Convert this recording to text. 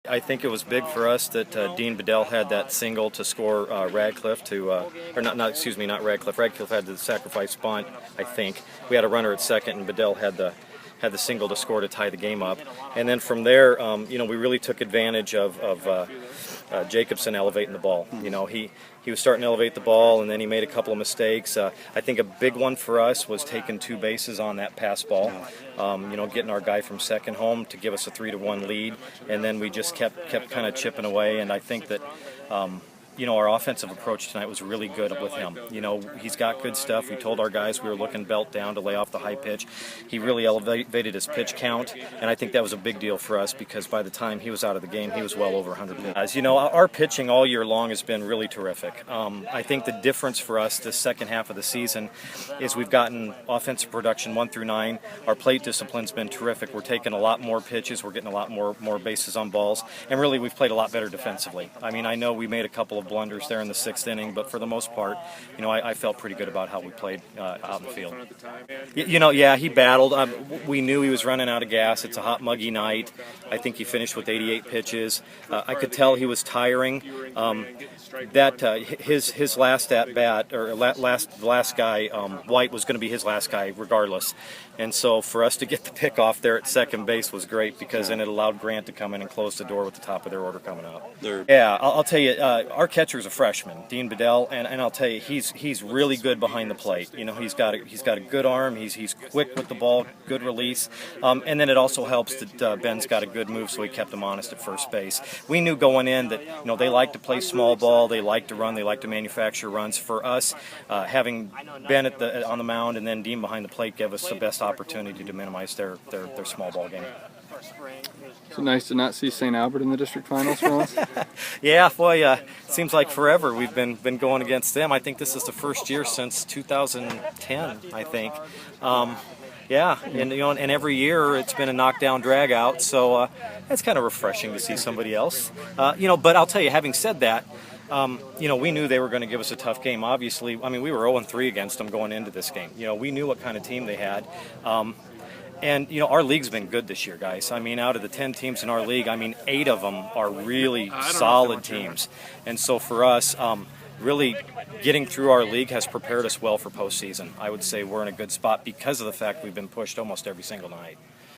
I think it was big for us that Dean Bedell had that single to score Radcliffe to, or not Radcliffe. Radcliffe had the sacrifice bunt, I think. We had a runner at second, and Bedell had the single to score to tie the game up. And then from there, we really took advantage of Jacobson elevating the ball. He was starting to elevate the ball, and then he made a couple of mistakes. I think a big one for us was taking 2 bases on that pass ball. Getting our guy from second home to give us a 3-1 lead, and then we just kept kind of chipping away. And I think that our offensive approach tonight was really good with him. He's got good stuff. We told our guys we were looking belt down to lay off the high pitch. He really elevated his pitch count, and I think that was a big deal for us because by the time he was out of the game, he was well over 100 pitches. Our pitching all year long has been really terrific. I think the difference for us this second half of the season is we've gotten offensive production 1 through 9. Our plate discipline's been terrific. We're taking a lot more pitches. We're getting a lot more bases on balls, and really we've played a lot better defensively. I know we made a couple of blunders there in the 6th inning, but for the most part, I felt pretty good about how we played out in the field. He battled. We knew he was running out of gas. It's a hot, muggy night. I think he finished with 88 pitches. I could tell he was tiring. His last at bat, or last guy, White was going to be his last guy regardless. And so for us to get the pick off there at second base was great because then it allowed Grant to come in and close the door with the top of their order coming up. Yeah, I'll tell you, our catcher's a freshman, Dean Bedell, and I'll tell you, he's really good behind the plate. He's got a good arm. He's quick with the ball, good release, and then it also helps that Ben's got a good move, so he kept him honest at first base. We knew going in that they like to play small ball, they like to run, they like to manufacture runs. For us, having Ben on the mound and then Dean behind the plate gave us the best opportunity to minimize their small ball game. So nice to not see St. Albert in the district finals for us. Yeah, boy, seems like forever we've been going against them. I think this is the first year since 2010. I think. Yeah, and every year it's been a knockdown drag out, so it's kind of refreshing to see somebody else. But I'll tell you, having said that, we knew they were going to give us a tough game. Obviously, we were 0-3 against them going into this game. We knew what kind of team they had. And our league's been good this year, guys. Out of the 10 teams in our league, 8 of them are really solid teams. And so for us, really getting through our league has prepared us well for postseason. I would say we're in a good spot because of the fact we've been pushed almost every single night.